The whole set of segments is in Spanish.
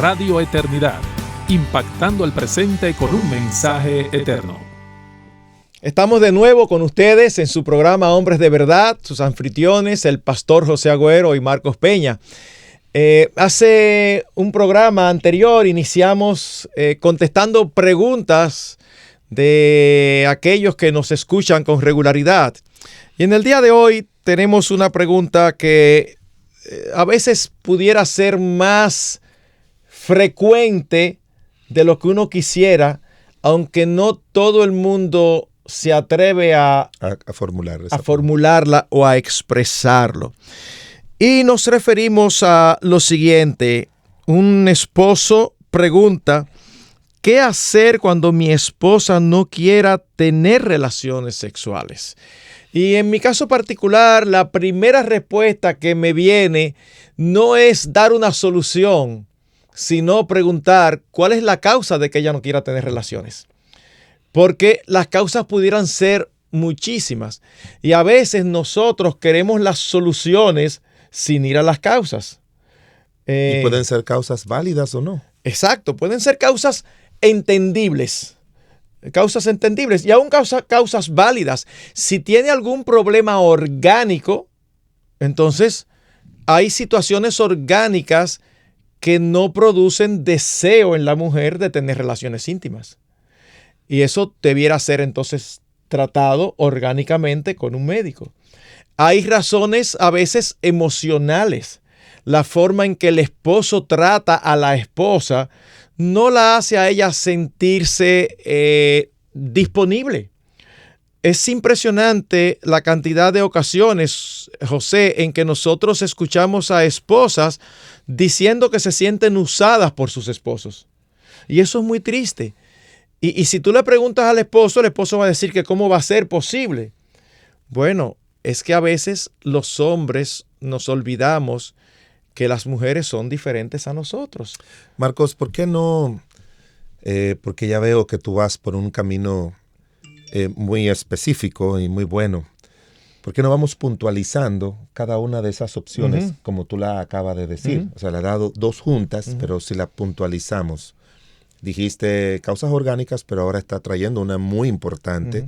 Radio Eternidad, impactando el presente con un mensaje eterno. Estamos de nuevo con ustedes en su programa Hombres de Verdad, sus anfitriones, el pastor José Agüero y Marcos Peña. Hace un programa anterior iniciamos contestando preguntas de aquellos que nos escuchan con regularidad. Y en el día de hoy tenemos una pregunta que a veces pudiera ser más frecuente de lo que uno quisiera, aunque no todo el mundo se atreve a formularla o a expresarlo. Y nos referimos a lo siguiente. Un esposo pregunta: ¿qué hacer cuando mi esposa no quiera tener relaciones sexuales? Y en mi caso particular, la primera respuesta que me viene no es dar una solución, sino preguntar cuál es la causa de que ella no quiera tener relaciones. Porque las causas pudieran ser muchísimas. Y a veces nosotros queremos las soluciones sin ir a las causas. Y pueden ser causas válidas o no. Exacto, pueden ser causas entendibles. Causas entendibles y aún causas válidas. Si tiene algún problema orgánico, entonces hay situaciones orgánicas que no producen deseo en la mujer de tener relaciones íntimas. Y eso debiera ser entonces tratado orgánicamente con un médico. Hay razones a veces emocionales. La forma en que el esposo trata a la esposa no la hace a ella sentirse disponible. Es impresionante la cantidad de ocasiones, José, en que nosotros escuchamos a esposas diciendo que se sienten usadas por sus esposos. Y eso es muy triste. Y si tú le preguntas al esposo va a decir que cómo va a ser posible. Bueno, es que a veces los hombres nos olvidamos que las mujeres son diferentes a nosotros. Marcos, ¿por qué no? Porque ya veo que tú vas por un camino muy específico y muy bueno. ¿Por qué no vamos puntualizando cada una de esas opciones, como tú la acabas de decir? O sea, le he dado dos juntas, pero si la puntualizamos. Dijiste causas orgánicas, pero ahora está trayendo una muy importante,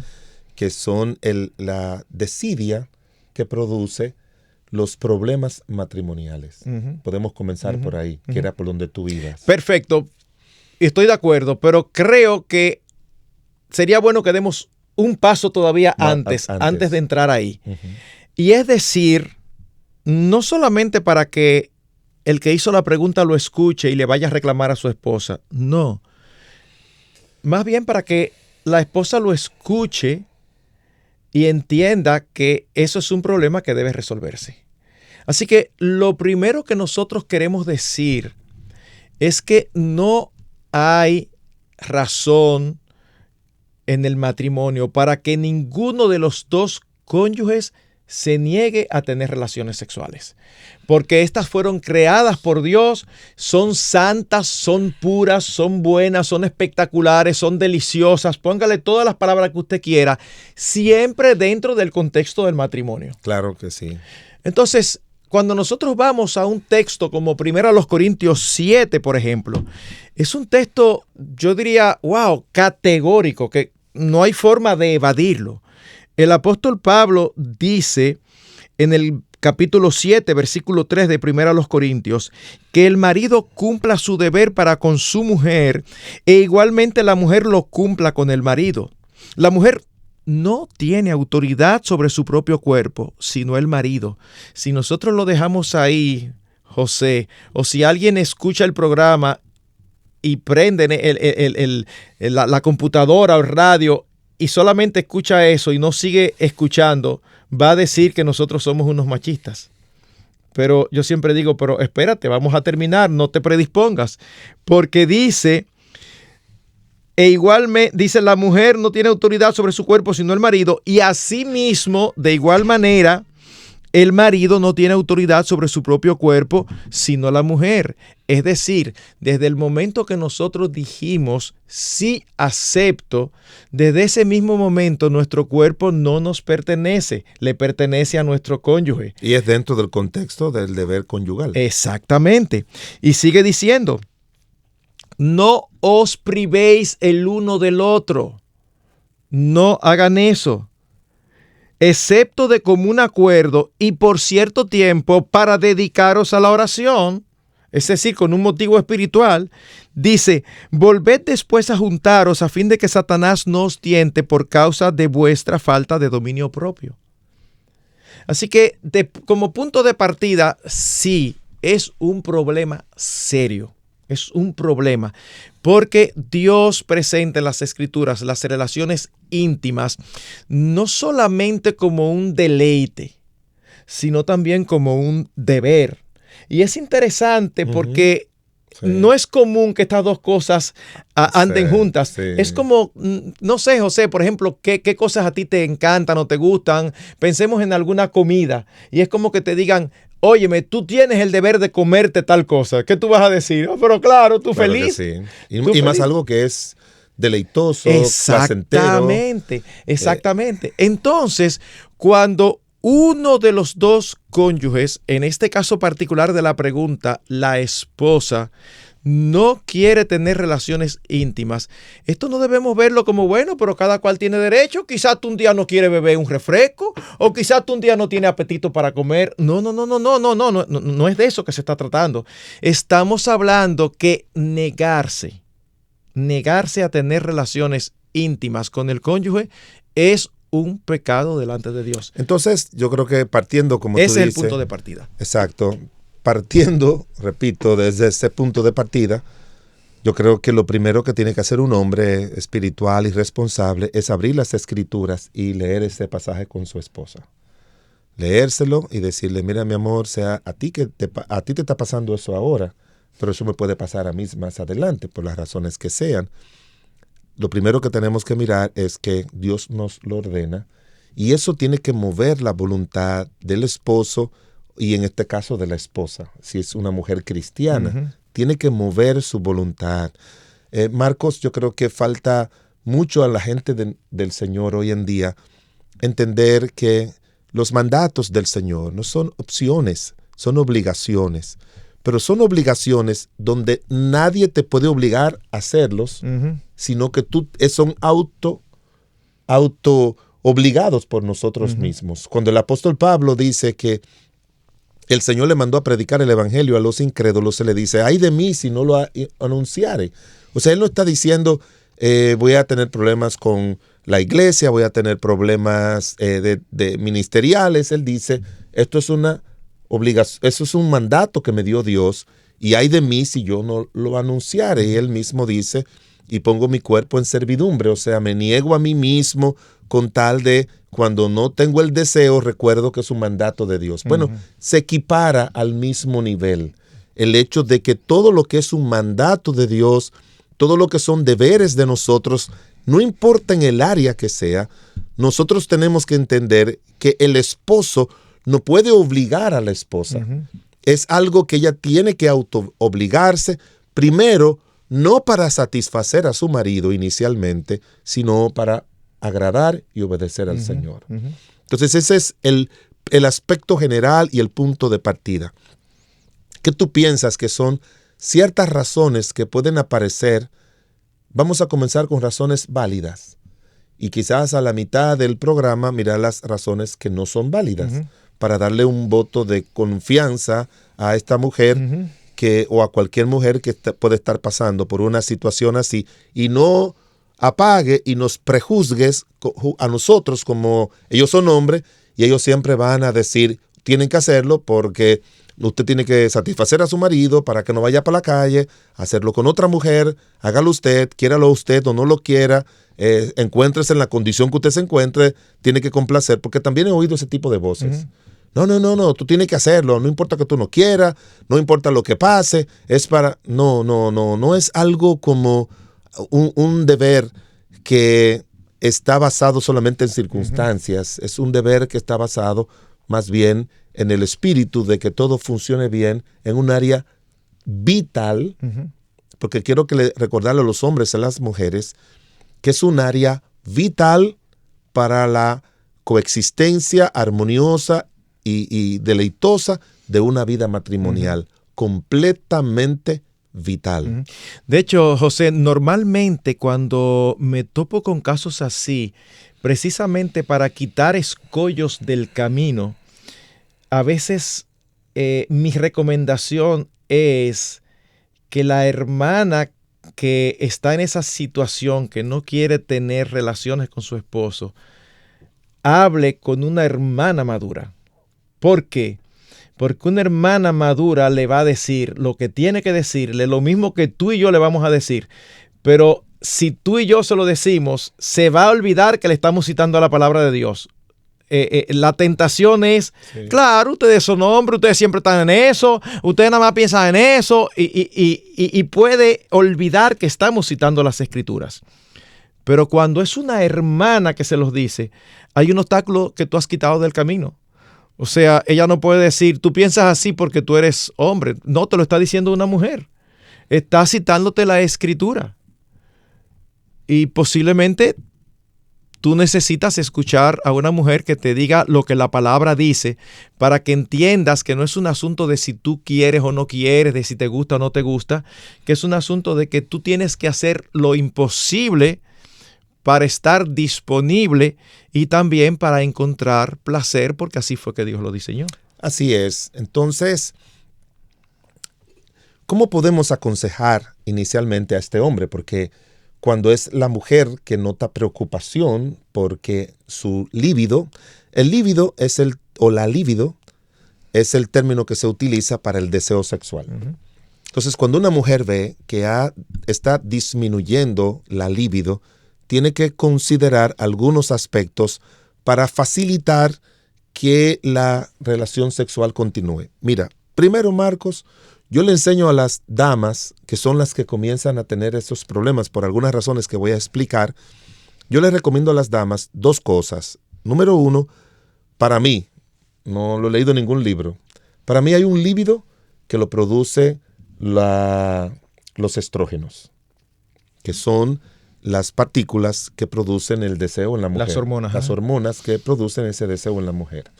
que son la desidia que produce los problemas matrimoniales. Podemos comenzar por ahí, que era por donde tú ibas. Perfecto. Estoy de acuerdo, pero creo que sería bueno que demos un paso todavía antes de entrar ahí. Y es decir, no solamente para que el que hizo la pregunta lo escuche y le vaya a reclamar a su esposa. No. Más bien para que la esposa lo escuche y entienda que eso es un problema que debe resolverse. Así que lo primero que nosotros queremos decir es que no hay razón en el matrimonio para que ninguno de los dos cónyuges se niegue a tener relaciones sexuales. Porque estas fueron creadas por Dios, son santas, son puras, son buenas, son espectaculares, son deliciosas. Póngale todas las palabras que usted quiera, siempre dentro del contexto del matrimonio. Claro que sí. Entonces, cuando nosotros vamos a un texto como 1 Corintios 7, por ejemplo, es un texto, yo diría, categórico, que no hay forma de evadirlo. El apóstol Pablo dice en el capítulo 7, versículo 3 de 1 Corintios, que el marido cumpla su deber para con su mujer e igualmente la mujer lo cumpla con el marido. La mujer no tiene autoridad sobre su propio cuerpo, sino el marido. Si nosotros lo dejamos ahí, José, o si alguien escucha el programa y prende la computadora o el radio y solamente escucha eso y no sigue escuchando, va a decir que nosotros somos unos machistas. Pero yo siempre digo, pero espérate, vamos a terminar, no te predispongas. Porque dice, dice, la mujer no tiene autoridad sobre su cuerpo sino el marido, y asimismo, de igual manera, el marido no tiene autoridad sobre su propio cuerpo sino la mujer. Es decir, desde el momento que nosotros dijimos sí acepto, desde ese mismo momento nuestro cuerpo no nos pertenece, le pertenece a nuestro cónyuge. Y es dentro del contexto del deber conyugal. Exactamente. Y sigue diciendo, No os privéis el uno del otro. No hagan eso, excepto de común acuerdo y por cierto tiempo para dedicaros a la oración, es decir, con un motivo espiritual. Dice, volved después a juntaros a fin de que Satanás no os tiente por causa de vuestra falta de dominio propio. Así que como punto de partida, sí, es un problema serio. Es un problema porque Dios presenta en las Escrituras las relaciones íntimas no solamente como un deleite, sino también como un deber. Y es interesante porque no es común que estas dos cosas anden juntas. Sí. Es como, no sé, José, por ejemplo, ¿qué cosas a ti te encantan o te gustan? Pensemos en alguna comida y es como que te digan, óyeme, tú tienes el deber de comerte tal cosa. ¿Qué tú vas a decir? Oh, pero claro, tú Claro feliz. que sí. Y ¿Tú más feliz? algo que es deleitoso, placentero. Exactamente. Entonces, cuando uno de los dos cónyuges, en este caso particular de la pregunta, la esposa, no quiere tener relaciones íntimas, esto no debemos verlo como bueno, pero cada cual tiene derecho. Quizás tú un día no quieres beber un refresco o quizás tú un día no tienes apetito para comer. No es de eso que se está tratando. Estamos hablando que negarse a tener relaciones íntimas con el cónyuge es un pecado delante de Dios. Entonces, yo creo que partiendo, como tú dices... Ese es el punto de partida. Exacto. Partiendo, repito, desde ese punto de partida, yo creo que lo primero que tiene que hacer un hombre espiritual y responsable es abrir las Escrituras y leer ese pasaje con su esposa. Leérselo y decirle, mira, mi amor, a ti te está pasando eso ahora, pero eso me puede pasar a mí más adelante, por las razones que sean. Lo primero que tenemos que mirar es que Dios nos lo ordena y eso tiene que mover la voluntad del esposo y en este caso de la esposa, si es una mujer cristiana, tiene que mover su voluntad. Marcos, yo creo que falta mucho a la gente del Señor hoy en día entender que los mandatos del Señor no son opciones, son obligaciones. Pero son obligaciones donde nadie te puede obligar a hacerlos, sino que son auto obligados por nosotros mismos. Cuando el apóstol Pablo dice que el Señor le mandó a predicar el evangelio a los incrédulos, se le dice, ay de mí si no lo anunciare. O sea, él no está diciendo, voy a tener problemas con la iglesia, voy a tener problemas de ministeriales. Él dice, esto es eso es un mandato que me dio Dios y ay de mí si yo no lo anunciare. Y él mismo dice, y pongo mi cuerpo en servidumbre, o sea, me niego a mí mismo con tal de cuando no tengo el deseo, recuerdo que es un mandato de Dios. Bueno, se equipara al mismo nivel el hecho de que todo lo que es un mandato de Dios, todo lo que son deberes de nosotros, no importa en el área que sea, nosotros tenemos que entender que el esposo no puede obligar a la esposa. Es algo que ella tiene que auto-obligarse, primero, no para satisfacer a su marido inicialmente, sino para agradar y obedecer al Señor. Entonces ese es el aspecto general y el punto de partida. ¿Qué tú piensas que son ciertas razones que pueden aparecer? Vamos a comenzar con razones válidas. Y quizás a la mitad del programa mirar las razones que no son válidas, para darle un voto de confianza a esta mujer o a cualquier mujer que puede estar pasando por una situación así, y no apague y nos prejuzgues a nosotros como ellos son hombres y ellos siempre van a decir, tienen que hacerlo porque usted tiene que satisfacer a su marido para que no vaya para la calle, hacerlo con otra mujer, hágalo usted, quiéralo usted o no lo quiera, encuéntrese en la condición que usted se encuentre, tiene que complacer, porque también he oído ese tipo de voces. No, tú tienes que hacerlo, no importa que tú no quieras, no importa lo que pase, es para... No es algo como un deber que está basado solamente en circunstancias, es un deber que está basado más bien en el espíritu de que todo funcione bien en un área vital, porque quiero recordarle a los hombres y a las mujeres que es un área vital para la coexistencia armoniosa y deleitosa de una vida matrimonial, completamente vital. De hecho, José, normalmente cuando me topo con casos así, precisamente para quitar escollos del camino, a veces mi recomendación es que la hermana que está en esa situación, que no quiere tener relaciones con su esposo, hable con una hermana madura. ¿Por qué? Porque una hermana madura le va a decir lo que tiene que decirle, lo mismo que tú y yo le vamos a decir. Pero si tú y yo se lo decimos, se va a olvidar que le estamos citando a la palabra de Dios. La tentación es, claro, ustedes son hombres, ustedes siempre están en eso, ustedes nada más piensan en eso y puede olvidar que estamos citando las Escrituras. Pero cuando es una hermana que se los dice, hay un obstáculo que tú has quitado del camino. O sea, ella no puede decir, tú piensas así porque tú eres hombre. No, te lo está diciendo una mujer. Está citándote la Escritura. Y posiblemente tú necesitas escuchar a una mujer que te diga lo que la palabra dice para que entiendas que no es un asunto de si tú quieres o no quieres, de si te gusta o no te gusta, que es un asunto de que tú tienes que hacer lo imposible para estar disponible y también para encontrar placer, porque así fue que Dios lo diseñó. Así es. Entonces, ¿cómo podemos aconsejar inicialmente a este hombre? Porque cuando es la mujer que nota preocupación porque su líbido, el líbido es la libido es el término que se utiliza para el deseo sexual. Uh-huh. Entonces, cuando una mujer ve que está disminuyendo la libido, tiene que considerar algunos aspectos para facilitar que la relación sexual continúe. Mira, primero, Marcos, yo le enseño a las damas, que son las que comienzan a tener esos problemas por algunas razones que voy a explicar, yo les recomiendo a las damas dos cosas. Número uno, para mí, no lo he leído en ningún libro, para mí hay un líbido que lo produce los estrógenos, que son las partículas que producen el deseo en la mujer. Las hormonas que producen ese deseo en la mujer.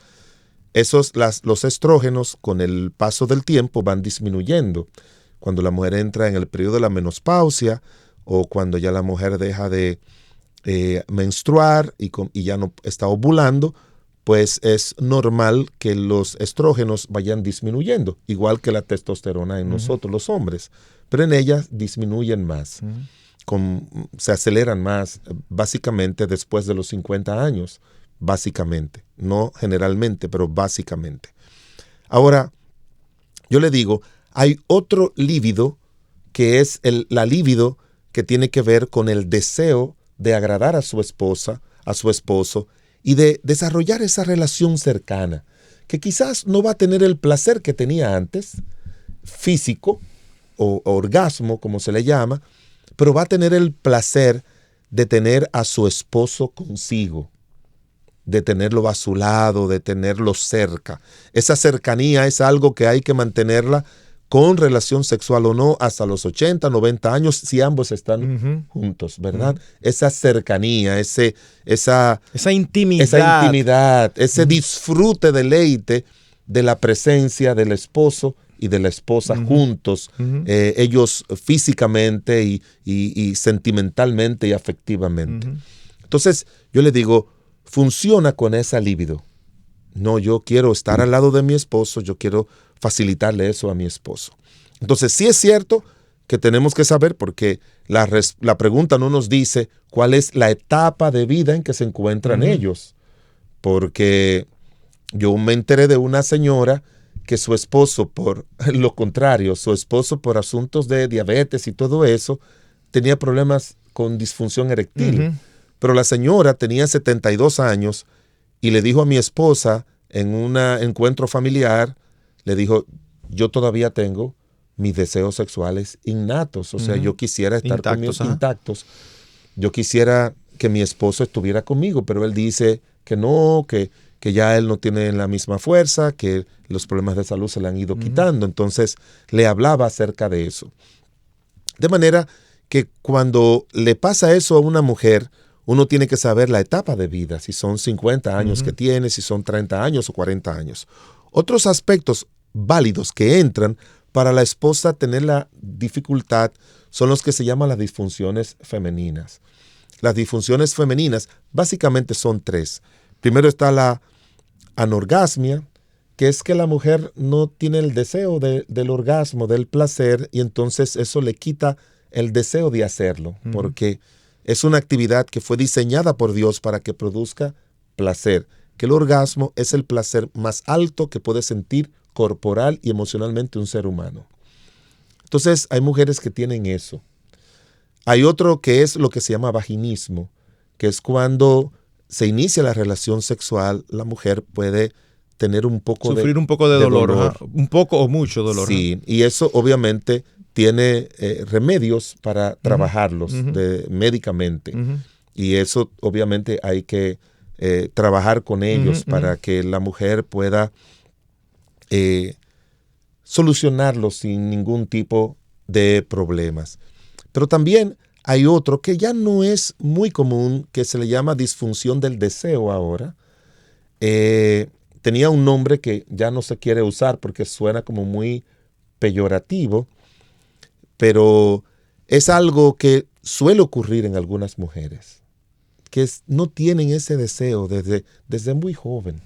Los estrógenos, con el paso del tiempo, van disminuyendo. Cuando la mujer entra en el periodo de la menopausia o cuando ya la mujer deja de menstruar y ya no está ovulando, pues es normal que los estrógenos vayan disminuyendo, igual que la testosterona en nosotros los hombres, pero en ellas disminuyen más. Se aceleran más, básicamente después de los 50 años, básicamente, no generalmente, pero básicamente. Ahora, yo le digo, hay otro líbido que es la libido que tiene que ver con el deseo de agradar a su esposa, a su esposo, y de desarrollar esa relación cercana, que quizás no va a tener el placer que tenía antes, físico o orgasmo, como se le llama, pero va a tener el placer de tener a su esposo consigo, de tenerlo a su lado, de tenerlo cerca. Esa cercanía es algo que hay que mantenerla con relación sexual o no hasta los 80, 90 años, si ambos están juntos, ¿verdad? Esa cercanía, esa intimidad, ese disfrute, deleite de la presencia del esposo y de la esposa juntos, ellos físicamente y sentimentalmente y afectivamente. Entonces, yo le digo, funciona con esa libido. No, yo quiero estar al lado de mi esposo, yo quiero facilitarle eso a mi esposo. Entonces, sí es cierto que tenemos que saber, porque la pregunta no nos dice cuál es la etapa de vida en que se encuentran ellos. Porque yo me enteré de una señora que su esposo, por lo contrario, su esposo por asuntos de diabetes y todo eso, tenía problemas con disfunción eréctil. Pero la señora tenía 72 años y le dijo a mi esposa en un encuentro familiar, le dijo, yo todavía tengo mis deseos sexuales innatos. O sea, yo quisiera estar intactos. Yo quisiera que mi esposo estuviera conmigo, pero él dice que no, que ya él no tiene la misma fuerza, que los problemas de salud se le han ido quitando. Entonces, le hablaba acerca de eso. De manera que cuando le pasa eso a una mujer, uno tiene que saber la etapa de vida, si son 50 años que tiene, si son 30 años o 40 años. Otros aspectos válidos que entran para la esposa tener la dificultad son los que se llaman las disfunciones femeninas. Las disfunciones femeninas básicamente son 3. Primero está la anorgasmia, que es que la mujer no tiene el deseo del orgasmo, del placer, y entonces eso le quita el deseo de hacerlo, porque es una actividad que fue diseñada por Dios para que produzca placer, que el orgasmo es el placer más alto que puede sentir corporal y emocionalmente un ser humano. Entonces hay mujeres que tienen eso. Hay otro que es lo que se llama vaginismo, que es cuando se inicia la relación sexual, la mujer puede tener un poco sufrir un poco de dolor. Un poco o mucho dolor. Sí, y eso obviamente tiene remedios para trabajarlos médicamente. Y eso obviamente hay que trabajar con ellos para que la mujer pueda solucionarlo sin ningún tipo de problemas. Pero también hay otro que ya no es muy común, que se le llama disfunción del deseo ahora. Tenía un nombre que ya no se quiere usar porque suena como muy peyorativo, pero es algo que suele ocurrir en algunas mujeres, que no tienen ese deseo desde muy joven.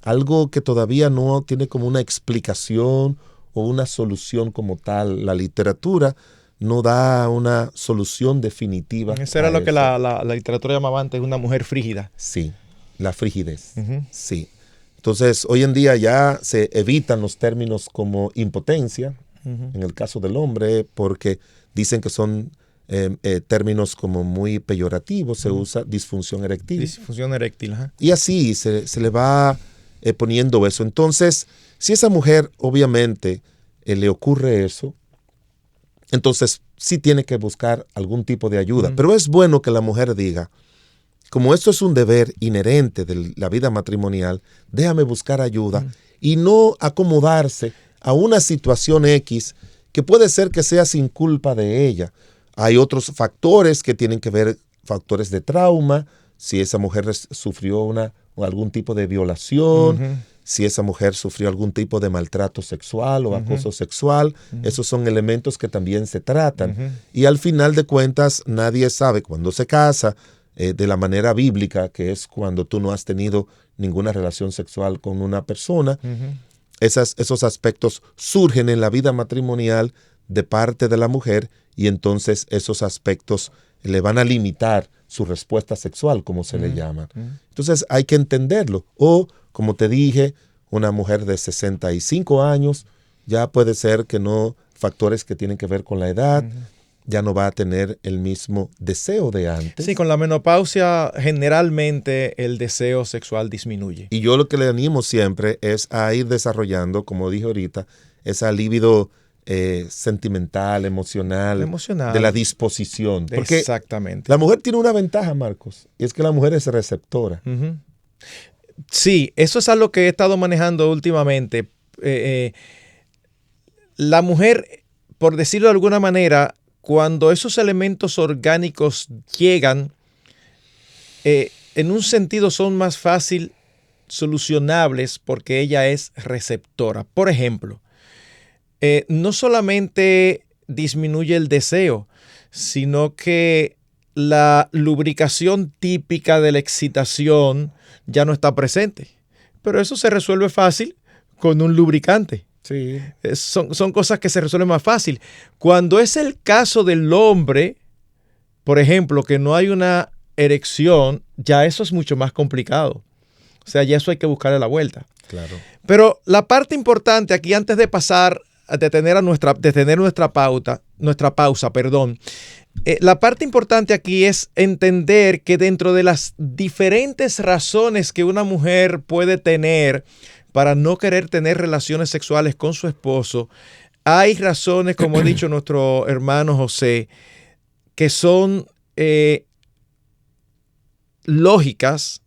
Algo que todavía no tiene como una explicación o una solución como tal. La literatura no da una solución definitiva. Eso era lo que la literatura llamaba antes una mujer frígida. Sí, la frigidez. Sí. Entonces, hoy en día ya se evitan los términos como impotencia, en el caso del hombre, porque dicen que son términos como muy peyorativos. Se usa disfunción eréctil. Disfunción eréctil, ajá. Y así se le va poniendo eso. Entonces, si esa mujer obviamente le ocurre eso, entonces sí tiene que buscar algún tipo de ayuda. Pero es bueno que la mujer diga, como esto es un deber inherente de la vida matrimonial, déjame buscar ayuda y no acomodarse a una situación X que puede ser que sea sin culpa de ella. Hay otros factores que tienen que ver, factores de trauma, si esa mujer sufrió algún tipo de violación, si esa mujer sufrió algún tipo de maltrato sexual o acoso sexual. Esos son elementos que también se tratan. Y al final de cuentas, nadie sabe cuando se casa, de la manera bíblica, que es cuando tú no has tenido ninguna relación sexual con una persona. Esos aspectos surgen en la vida matrimonial de parte de la mujer, y entonces esos aspectos le van a limitar su respuesta sexual, como se le llama. Entonces hay que entenderlo. O, como te dije, una mujer de 65 años, ya puede ser que no, factores que tienen que ver con la edad, ya no va a tener el mismo deseo de antes. Sí, con la menopausia generalmente el deseo sexual disminuye. Y yo lo que le animo siempre es a ir desarrollando, como dije ahorita, esa libido sentimental, emocional, de la disposición. Porque exactamente. La mujer tiene una ventaja, Marcos, y es que la mujer es receptora. Sí, eso es algo que he estado manejando últimamente. La mujer, por decirlo de alguna manera, cuando esos elementos orgánicos llegan, en un sentido son más fácil solucionables porque ella es receptora. Por ejemplo, no solamente disminuye el deseo, sino que la lubricación típica de la excitación ya no está presente. Pero eso se resuelve fácil con un lubricante. Sí. Son cosas que se resuelven más fácil. Cuando es el caso del hombre, por ejemplo, que no hay una erección, ya eso es mucho más complicado. O sea, ya eso hay que buscarle la vuelta. Claro. Pero la parte importante aquí, antes de pasar a detener nuestra pausa, la parte importante aquí es entender que dentro de las diferentes razones que una mujer puede tener para no querer tener relaciones sexuales con su esposo, hay razones, como ha dicho nuestro hermano José, que son lógicas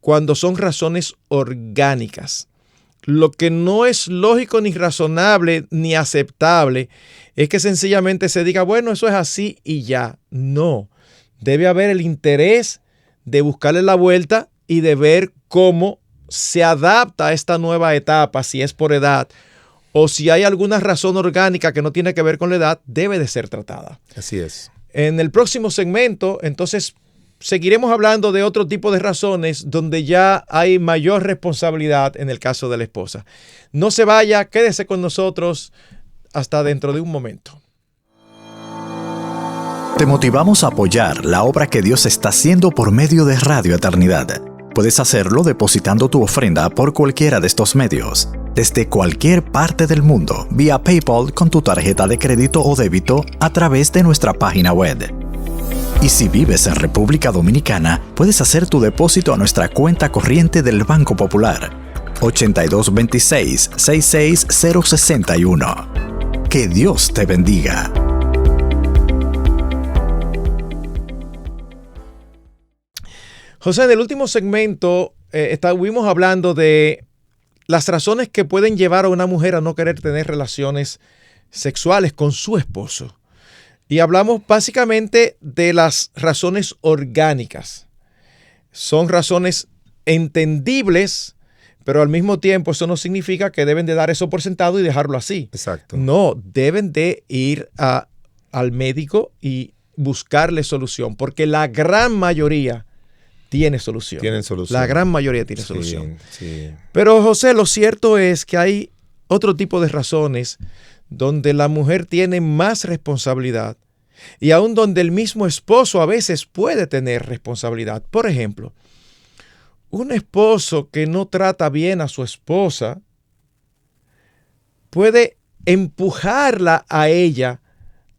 cuando son razones orgánicas. Lo que no es lógico ni razonable ni aceptable es que sencillamente se diga, bueno, eso es así y ya. No, debe haber el interés de buscarle la vuelta y de ver cómo se adapta a esta nueva etapa, si es por edad o si hay alguna razón orgánica que no tiene que ver con la edad, debe de ser tratada. Así es. En el próximo segmento, entonces, seguiremos hablando de otro tipo de razones donde ya hay mayor responsabilidad en el caso de la esposa. No se vaya, quédese con nosotros hasta dentro de un momento. Te motivamos a apoyar la obra que Dios está haciendo por medio de Radio Eternidad. Puedes hacerlo depositando tu ofrenda por cualquiera de estos medios, desde cualquier parte del mundo, vía PayPal con tu tarjeta de crédito o débito a través de nuestra página web. Y si vives en República Dominicana, puedes hacer tu depósito a nuestra cuenta corriente del Banco Popular, 8226-66061. Que Dios te bendiga. José, en el último segmento estuvimos hablando de las razones que pueden llevar a una mujer a no querer tener relaciones sexuales con su esposo. Y hablamos básicamente de las razones orgánicas. Son razones entendibles, pero al mismo tiempo eso no significa que deben de dar eso por sentado y dejarlo así. Exacto. No, deben de ir al médico y buscarle solución, porque la gran mayoría tiene solución. Tienen solución. La gran mayoría tiene solución. Sí. Pero José, lo cierto es que hay otro tipo de razones donde la mujer tiene más responsabilidad y aún donde el mismo esposo a veces puede tener responsabilidad. Por ejemplo, un esposo que no trata bien a su esposa puede empujarla a ella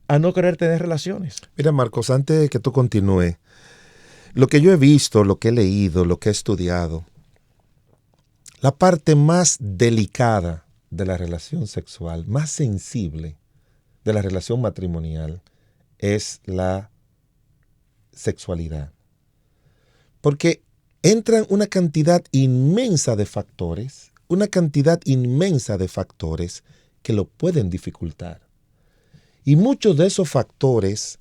a no querer tener relaciones. Mira, Marcos, antes de que tú continúes, lo que yo he visto, lo que he leído, lo que he estudiado, la parte más delicada de la relación sexual, más sensible de la relación matrimonial, es la sexualidad. Porque entran una cantidad inmensa de factores que lo pueden dificultar. Y muchos de esos factores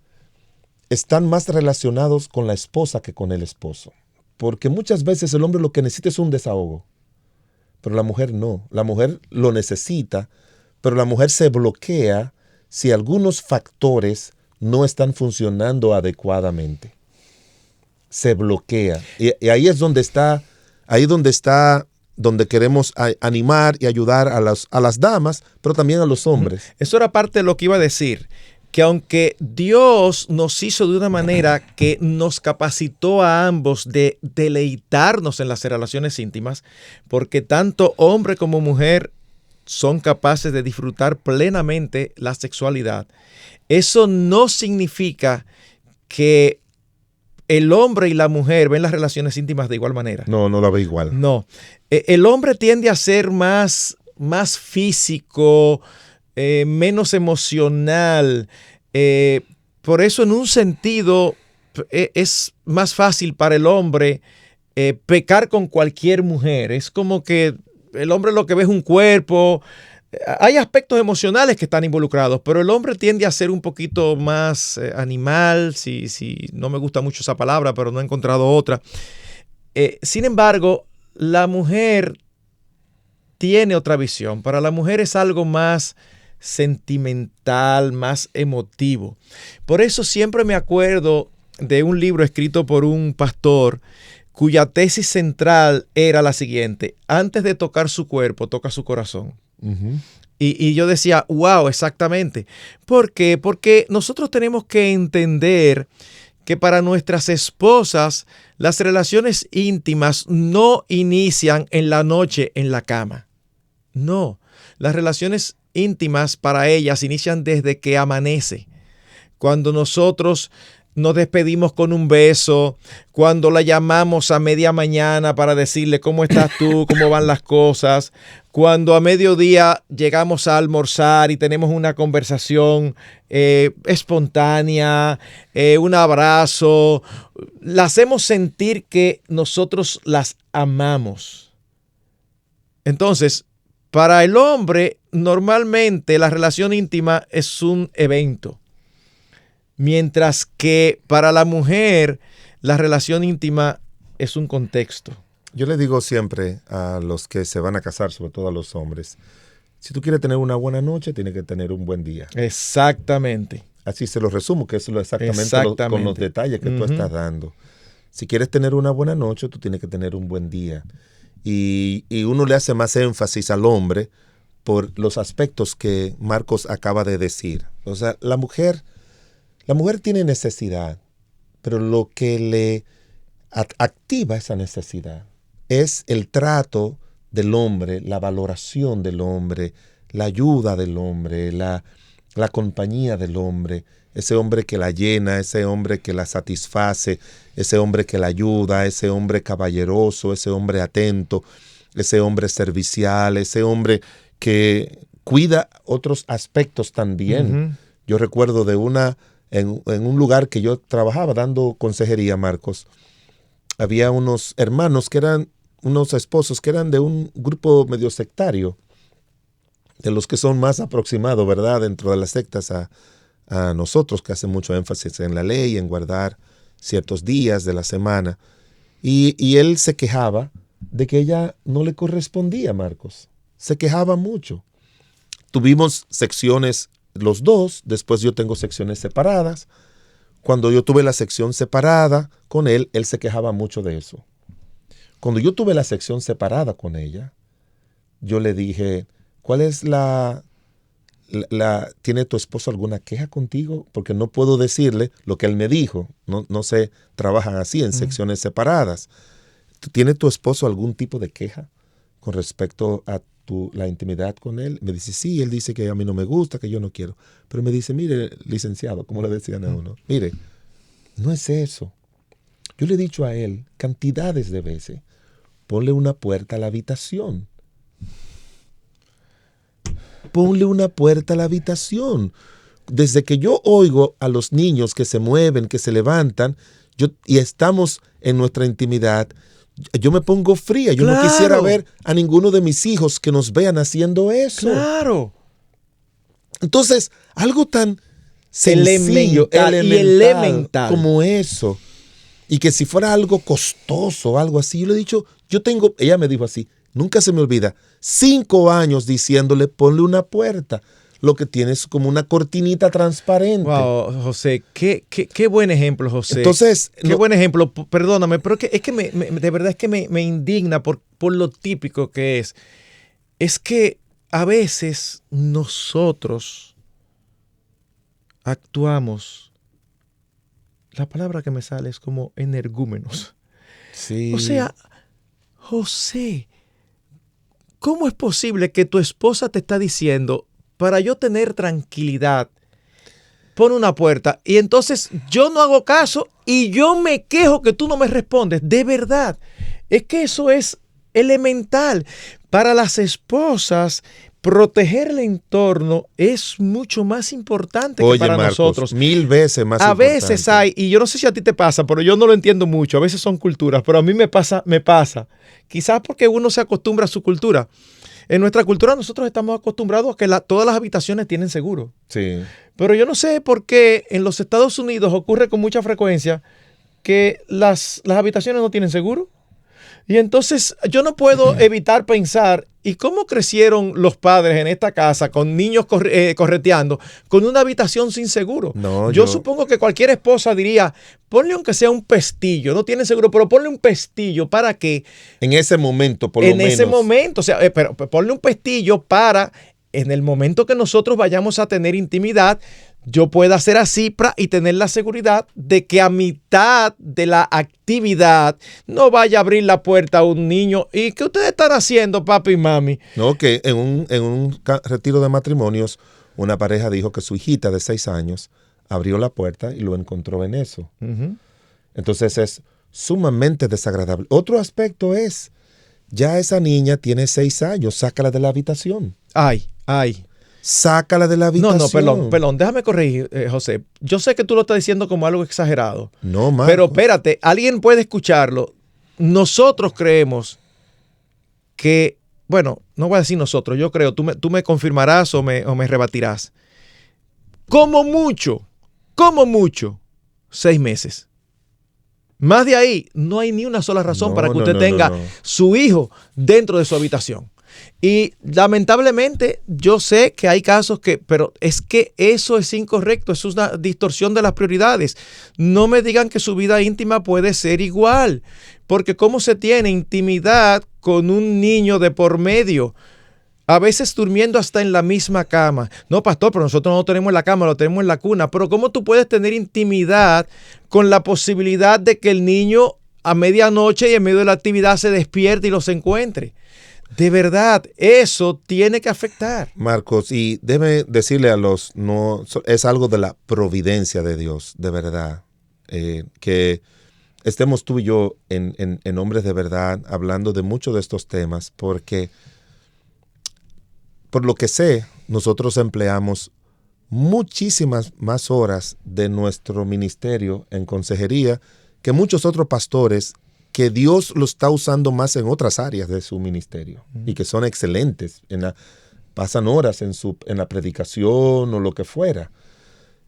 están más relacionados con la esposa que con el esposo. Porque muchas veces el hombre lo que necesita es un desahogo, pero la mujer no. La mujer lo necesita, pero la mujer se bloquea si algunos factores no están funcionando adecuadamente. Se bloquea. Y ahí es donde está, donde queremos animar y ayudar a las damas, pero también a los hombres. Eso era parte de lo que iba a decir. Que aunque Dios nos hizo de una manera que nos capacitó a ambos de deleitarnos en las relaciones íntimas, porque tanto hombre como mujer son capaces de disfrutar plenamente la sexualidad, eso no significa que el hombre y la mujer ven las relaciones íntimas de igual manera. No la ve igual. No. El hombre tiende a ser más físico, menos emocional. Por eso, en un sentido, es más fácil para el hombre pecar con cualquier mujer. Es como que el hombre lo que ve es un cuerpo. Hay aspectos emocionales que están involucrados, pero el hombre tiende a ser un poquito más animal. Si no me gusta mucho esa palabra, pero no he encontrado otra. Sin embargo, la mujer tiene otra visión. Para la mujer es algo más sentimental, más emotivo. Por eso siempre me acuerdo de un libro escrito por un pastor cuya tesis central era la siguiente: antes de tocar su cuerpo, toca su corazón. Uh-huh. Y yo decía, wow, exactamente. ¿Por qué? Porque nosotros tenemos que entender que para nuestras esposas las relaciones íntimas no inician en la noche en la cama. No, las relaciones íntimas para ellas inician desde que amanece. Cuando nosotros nos despedimos con un beso, cuando la llamamos a media mañana para decirle cómo estás tú, cómo van las cosas, cuando a mediodía llegamos a almorzar y tenemos una conversación espontánea, un abrazo, la hacemos sentir que nosotros las amamos. Entonces, para el hombre, normalmente la relación íntima es un evento, mientras que para la mujer la relación íntima es un contexto. Yo le digo siempre a los que se van a casar, sobre todo a los hombres, Si tú quieres tener una buena noche, tienes que tener un buen día. Exactamente. Así se lo resumo, que es exactamente con los detalles que tú estás dando. Si quieres tener una buena noche, tú tienes que tener un buen día. Y uno le hace más énfasis al hombre por los aspectos que Marcos acaba de decir. O sea, la mujer tiene necesidad, pero lo que le activa esa necesidad es el trato del hombre, la valoración del hombre, la ayuda del hombre, la compañía del hombre, ese hombre que la llena, ese hombre que la satisface, ese hombre que la ayuda, ese hombre caballeroso, ese hombre atento, ese hombre servicial, ese hombre que cuida otros aspectos también. Yo recuerdo en un lugar que yo trabajaba dando consejería, Marcos, había unos hermanos que eran unos esposos que eran de un grupo medio sectario, de los que son más aproximados, ¿verdad?, dentro de las sectas a nosotros, que hacen mucho énfasis en la ley, en guardar ciertos días de la semana. Y él se quejaba de que ella no le correspondía, Marcos. Se quejaba mucho. Tuvimos secciones los dos, después yo tengo secciones separadas. Cuando yo tuve la sección separada con él, él se quejaba mucho de eso. Cuando yo tuve la sección separada con ella, yo le dije, ¿cuál es ¿tiene tu esposo alguna queja contigo? Porque no puedo decirle lo que él me dijo. No se trabajan así en secciones separadas. ¿Tiene tu esposo algún tipo de queja con respecto a la intimidad con él? Me dice, sí, él dice que a mí no me gusta, que yo no quiero. Pero me dice, mire, licenciado, como le decían a uno, mire, no es eso. Yo le he dicho a él cantidades de veces, ponle una puerta a la habitación. Ponle una puerta a la habitación. Desde que yo oigo a los niños que se mueven, que se levantan, y estamos en nuestra intimidad, yo me pongo fría. Yo no quisiera ver a ninguno de mis hijos que nos vean haciendo eso. Claro. Entonces, algo tan sencillo, elemental como eso, y que si fuera algo costoso, algo así, yo le he dicho, ella me dijo así, nunca se me olvida, 5 años diciéndole, ponle una puerta. Lo que tienes como una cortinita transparente. Wow, José, qué buen ejemplo, José. Entonces, qué buen ejemplo, perdóname, pero es que de verdad es que me indigna por lo típico que es. Es que a veces nosotros actuamos, la palabra que me sale es como energúmenos. Sí. O sea, José, ¿cómo es posible que tu esposa te está diciendo, para yo tener tranquilidad, pon una puerta, y entonces yo no hago caso y yo me quejo que tú no me respondes? De verdad, es que eso es elemental. Para las esposas, proteger el entorno es mucho más importante que para Marcos, nosotros. 1000 veces más a importante. veces hay, y yo no sé si a ti te pasa, pero yo no lo entiendo mucho, a veces son culturas, pero a mí me pasa. Quizás porque uno se acostumbra a su cultura. En nuestra cultura nosotros estamos acostumbrados a que todas las habitaciones tienen seguro. Sí. Pero yo no sé por qué en los Estados Unidos ocurre con mucha frecuencia que las habitaciones no tienen seguro. Y entonces yo no puedo evitar pensar, ¿y cómo crecieron los padres en esta casa con niños correteando con una habitación sin seguro? No, yo supongo que cualquier esposa diría, ponle aunque sea un pestillo, no tiene seguro, pero ponle un pestillo para que... En ese momento, por lo menos. En ese momento, o sea, pero ponle un pestillo para, en el momento que nosotros vayamos a tener intimidad, yo pueda hacer así y tener la seguridad de que a mitad de la actividad no vaya a abrir la puerta a un niño. ¿Y qué ustedes están haciendo, papi y mami? No, que en un retiro de matrimonios, una pareja dijo que su hijita de 6 años abrió la puerta y lo encontró en eso. Uh-huh. Entonces es sumamente desagradable. Otro aspecto es, ya esa niña tiene 6 años, sácala de la habitación. Ay. Sácala de la habitación. No, perdón, déjame corregir, José. Yo sé que tú lo estás diciendo como algo exagerado. No, Marcos. Pero espérate, alguien puede escucharlo. Nosotros creemos que, bueno, no voy a decir nosotros, yo creo, tú me confirmarás o me rebatirás. Como mucho, 6 meses. Más de ahí, no hay ni una sola razón para que usted tenga su hijo dentro de su habitación. Y lamentablemente yo sé que hay casos pero es que eso es incorrecto, es una distorsión de las prioridades. No me digan que su vida íntima puede ser igual, porque ¿cómo se tiene intimidad con un niño de por medio? A veces durmiendo hasta en la misma cama. No, pastor, pero nosotros no lo tenemos en la cama, lo tenemos en la cuna. Pero ¿cómo tú puedes tener intimidad con la posibilidad de que el niño a medianoche y en medio de la actividad se despierte y los encuentre? De verdad, eso tiene que afectar. Marcos, y debe decirle a no, es algo de la providencia de Dios, de verdad, que estemos tú y yo en Hombres de Verdad hablando de muchos de estos temas, porque por lo que sé, nosotros empleamos muchísimas más horas de nuestro ministerio en consejería que muchos otros pastores que Dios lo está usando más en otras áreas de su ministerio y que son excelentes. Pasan horas en la predicación o lo que fuera.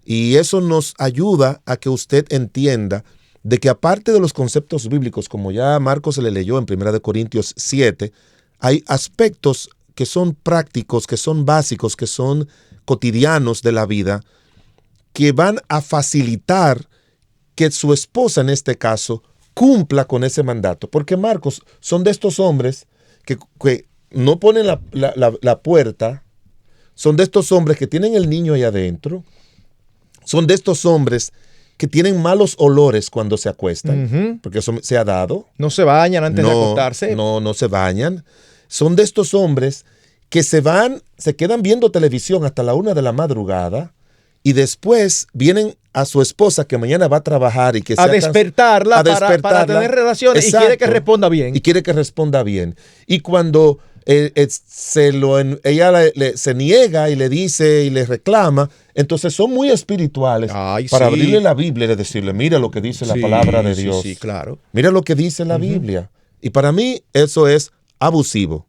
Y eso nos ayuda a que usted entienda de que aparte de los conceptos bíblicos, como ya Marcos se le leyó en 1 Corintios 7, hay aspectos que son prácticos, que son básicos, que son cotidianos de la vida, que van a facilitar que su esposa, en este caso, cumpla con ese mandato. Porque Marcos son de estos hombres que no ponen la puerta, son de estos hombres que tienen el niño ahí adentro, son de estos hombres que tienen malos olores cuando se acuestan, porque eso se ha dado. No se bañan antes de acostarse. No se bañan. Son de estos hombres que se quedan viendo televisión hasta la 1 de la madrugada y después vienen a su esposa que mañana va a trabajar y que a despertarla para tener relaciones. Exacto. Y quiere que responda bien. Y quiere que responda bien. Y cuando ella se niega y le dice y le reclama, entonces son muy espirituales para abrirle la Biblia y decirle, mira lo que dice la palabra de Dios. Sí, claro. Mira lo que dice la Biblia. Y para mí eso es abusivo.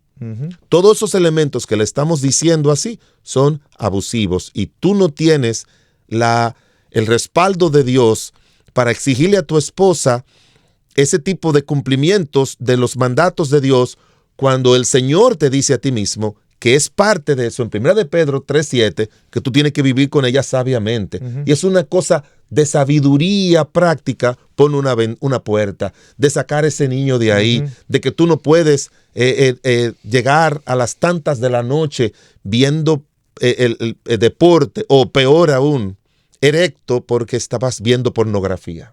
Todos esos elementos que le estamos diciendo así son abusivos y tú no tienes el respaldo de Dios para exigirle a tu esposa ese tipo de cumplimientos de los mandatos de Dios cuando el Señor te dice a ti mismo que es parte de eso en 1 Pedro 3:7, que tú tienes que vivir con ella sabiamente. Y es una cosa de sabiduría práctica, pon una puerta, de sacar ese niño de ahí, de que tú no puedes llegar a las tantas de la noche viendo el deporte, o peor aún, erecto porque estabas viendo pornografía.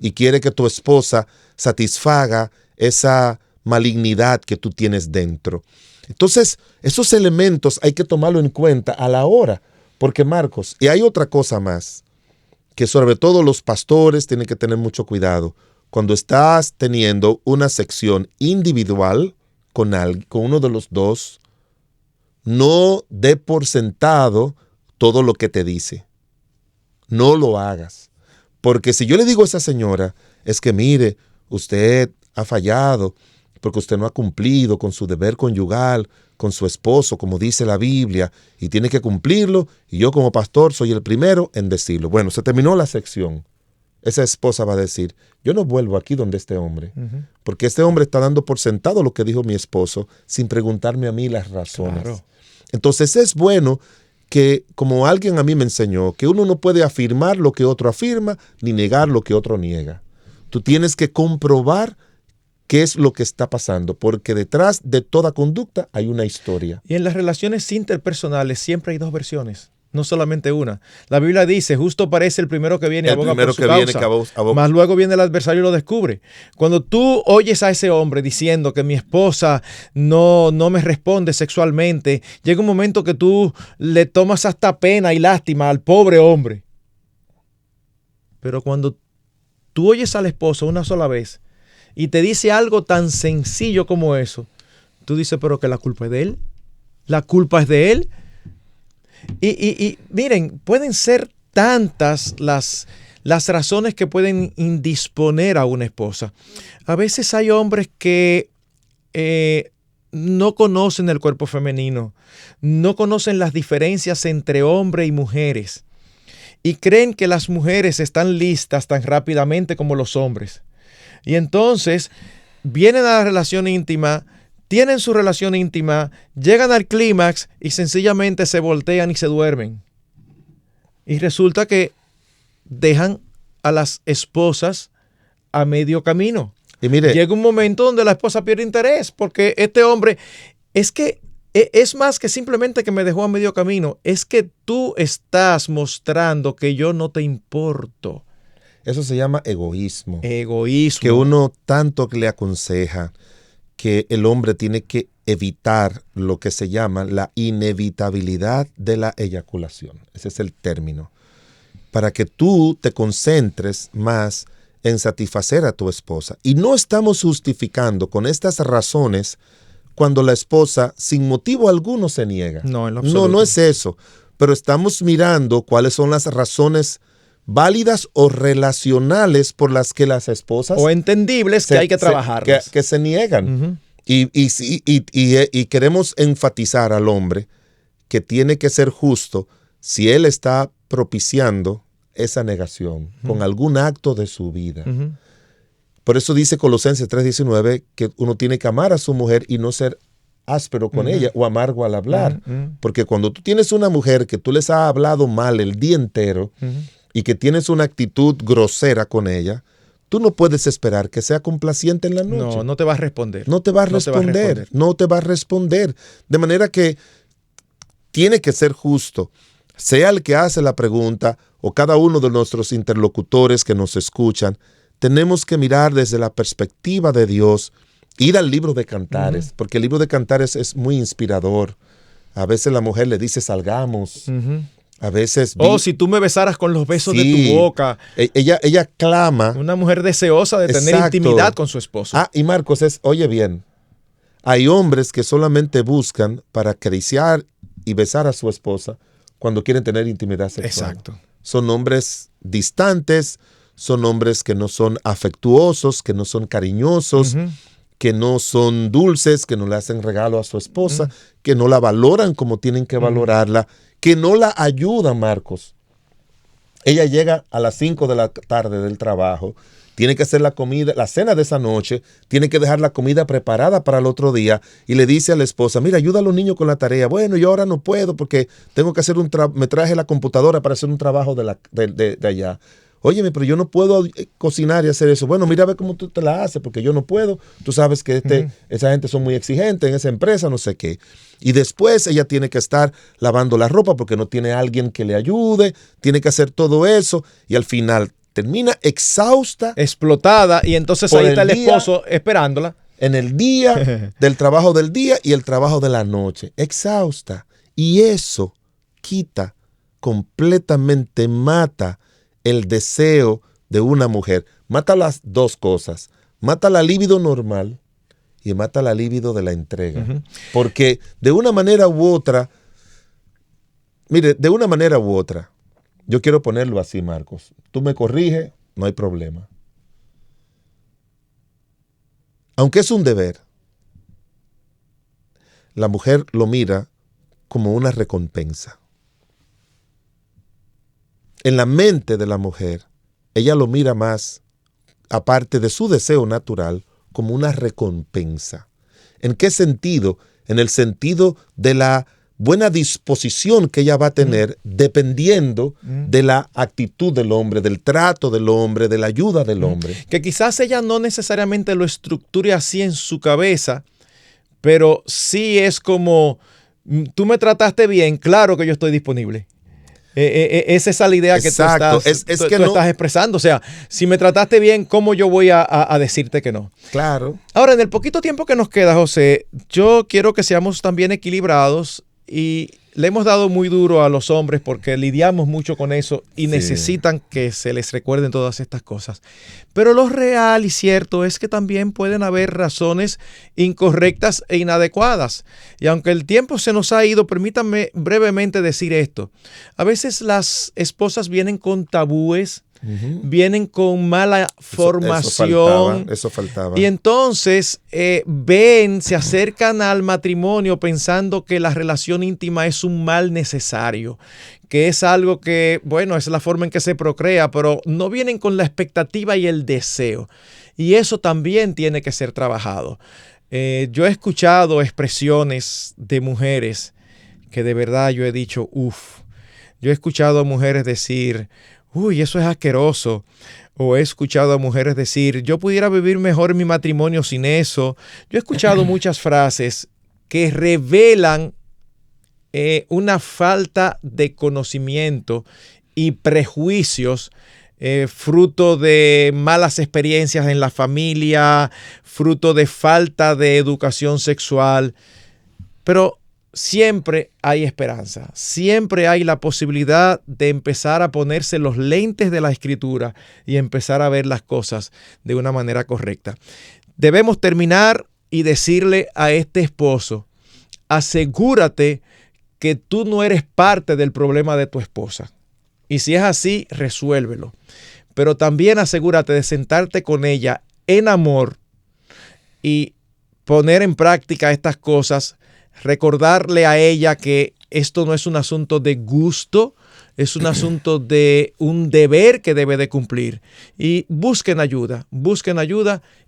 Y quiere que tu esposa satisfaga esa malignidad que tú tienes dentro. Entonces, esos elementos hay que tomarlo en cuenta a la hora, porque Marcos, y hay otra cosa más, que sobre todo los pastores tienen que tener mucho cuidado. Cuando estás teniendo una sección individual con uno de los dos, no dé por sentado todo lo que te dice. No lo hagas. Porque si yo le digo a esa señora, es que mire, usted ha fallado, porque usted no ha cumplido con su deber conyugal, con su esposo, como dice la Biblia, y tiene que cumplirlo, y yo como pastor soy el primero en decirlo. Bueno, se terminó la sección. Esa esposa va a decir, yo no vuelvo aquí donde este hombre, porque este hombre está dando por sentado lo que dijo mi esposo, sin preguntarme a mí las razones. Claro. Entonces es bueno que, como alguien a mí me enseñó, que uno no puede afirmar lo que otro afirma, ni negar lo que otro niega. Tú tienes que comprobar qué es lo que está pasando, porque detrás de toda conducta hay una historia. Y en las relaciones interpersonales siempre hay dos versiones, no solamente una. La Biblia dice, justo parece el primero que viene y aboga por su causa, mas luego viene el adversario y lo descubre. Cuando tú oyes a ese hombre diciendo que mi esposa no me responde sexualmente, llega un momento que tú le tomas hasta pena y lástima al pobre hombre. Pero cuando tú oyes al esposo una sola vez y te dice algo tan sencillo como eso, tú dices, pero que la culpa es de él. La culpa es de él. Y miren, pueden ser tantas las razones que pueden indisponer a una esposa. A veces hay hombres que no conocen el cuerpo femenino, no conocen las diferencias entre hombres y mujeres y creen que las mujeres están listas tan rápidamente como los hombres. Y entonces vienen a la relación íntima tienen su relación íntima, llegan al clímax y sencillamente se voltean y se duermen. Y resulta que dejan a las esposas a medio camino. Y mire, llega un momento donde la esposa pierde interés porque este hombre, es que es más que simplemente que me dejó a medio camino, es que tú estás mostrando que yo no te importo. eso se llama egoísmo. Egoísmo. Que uno tanto que le aconseja que el hombre tiene que evitar lo que se llama la inevitabilidad de la eyaculación. Ese es el término. Para que tú te concentres más en satisfacer a tu esposa. Y no estamos justificando con estas razones cuando la esposa sin motivo alguno se niega. No, en lo absoluto. No es eso. Pero estamos mirando cuáles son las razones válidas o relacionales por las que las esposas o entendibles que hay que trabajarlas. Que se niegan. Uh-huh. Y queremos enfatizar al hombre que tiene que ser justo si él está propiciando esa negación con algún acto de su vida. Por eso dice Colosenses 3:19 que uno tiene que amar a su mujer y no ser áspero con ella o amargo al hablar. Porque cuando tú tienes una mujer que tú les has hablado mal el día entero y que tienes una actitud grosera con ella, tú no puedes esperar que sea complaciente en la noche. No te va a responder. No te va a responder. De manera que tiene que ser justo. Sea el que hace la pregunta o cada uno de nuestros interlocutores que nos escuchan, tenemos que mirar desde la perspectiva de Dios, ir al libro de Cantares, porque el libro de Cantares es muy inspirador. A veces la mujer le dice salgamos. A veces... si tú me besaras con los besos de tu boca. Ella clama. Una mujer deseosa de tener intimidad con su esposo. Y Marcos, oye bien, hay hombres que solamente buscan para acariciar y besar a su esposa cuando quieren tener intimidad sexual. Exacto. Son hombres distantes, son hombres que no son afectuosos, que no son cariñosos, que no son dulces, que no le hacen regalo a su esposa, que no la valoran como tienen que valorarla, que no la ayudan, Marcos. Ella llega a las 5 de la tarde del trabajo, tiene que hacer la comida, la cena de esa noche, tiene que dejar la comida preparada para el otro día y le dice a la esposa, mira, ayuda a los niños con la tarea. Bueno, yo ahora no puedo porque tengo que hacer me traje la computadora para hacer un trabajo de allá. Óyeme, pero yo no puedo cocinar y hacer eso. Bueno, mira a ver cómo tú te la haces, porque yo no puedo. Tú sabes que esa gente son muy exigentes en esa empresa, no sé qué. Y después ella tiene que estar lavando la ropa porque no tiene alguien que le ayude, tiene que hacer todo eso y al final termina exhausta. Explotada, y entonces ahí está el esposo esperándola. En el día del trabajo del día y el trabajo de la noche. Exhausta. Y eso quita completamente, mata el deseo de una mujer. Mata las dos cosas. Mata la libido normal y mata la libido de la entrega. Porque de una manera u otra, yo quiero ponerlo así, Marcos. Tú me corriges, no hay problema. Aunque es un deber, la mujer lo mira como una recompensa. En la mente de la mujer, ella lo mira más, aparte de su deseo natural, como una recompensa. ¿En qué sentido? En el sentido de la buena disposición que ella va a tener dependiendo de la actitud del hombre, del trato del hombre, de la ayuda del hombre. Que quizás ella no necesariamente lo estructure así en su cabeza, pero sí es como, tú me trataste bien, claro que yo estoy disponible. Es esa la idea que tú estás expresando. O sea, si me trataste bien, ¿cómo yo voy a decirte que no? Claro. Ahora, en el poquito tiempo que nos queda, José, yo quiero que seamos también equilibrados y le hemos dado muy duro a los hombres porque lidiamos mucho con eso y necesitan que se les recuerden todas estas cosas. Pero lo real y cierto es que también pueden haber razones incorrectas e inadecuadas. Y aunque el tiempo se nos ha ido, permítanme brevemente decir esto. A veces las esposas vienen con tabúes, vienen con mala formación. Eso faltaba. Y entonces se acercan al matrimonio pensando que la relación íntima es un mal necesario, que es algo que, bueno, es la forma en que se procrea, pero no vienen con la expectativa y el deseo. Y eso también tiene que ser trabajado. Yo he escuchado expresiones de mujeres que de verdad yo he dicho, uff. Yo he escuchado a mujeres decir, uy, eso es asqueroso. O he escuchado a mujeres decir, yo pudiera vivir mejor mi matrimonio sin eso. Yo he escuchado muchas frases que revelan una falta de conocimiento y prejuicios fruto de malas experiencias en la familia, fruto de falta de educación sexual. Pero siempre hay esperanza, siempre hay la posibilidad de empezar a ponerse los lentes de la Escritura y empezar a ver las cosas de una manera correcta. Debemos terminar y decirle a este esposo, asegúrate que tú no eres parte del problema de tu esposa. Y si es así, resuélvelo. Pero también asegúrate de sentarte con ella en amor y poner en práctica estas cosas. Recordarle a ella que esto no es un asunto de gusto, es un asunto de un deber que debe de cumplir. Y busquen ayuda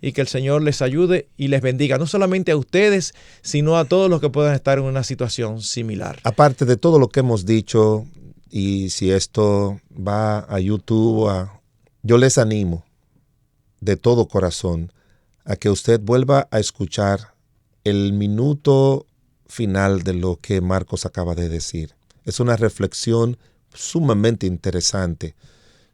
y que el Señor les ayude y les bendiga, no solamente a ustedes, sino a todos los que puedan estar en una situación similar. Aparte de todo lo que hemos dicho, y si esto va a YouTube, yo les animo de todo corazón a que usted vuelva a escuchar el minuto final de lo que Marcos acaba de decir. Es una reflexión sumamente interesante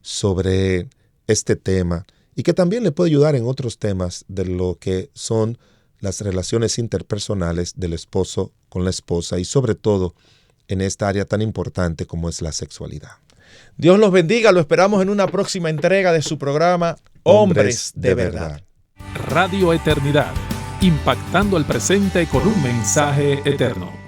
sobre este tema y que también le puede ayudar en otros temas de lo que son las relaciones interpersonales del esposo con la esposa y sobre todo en esta área tan importante como es la sexualidad. Dios los bendiga, lo esperamos en una próxima entrega de su programa Hombres de Verdad. Radio Eternidad, impactando el presente con un mensaje eterno.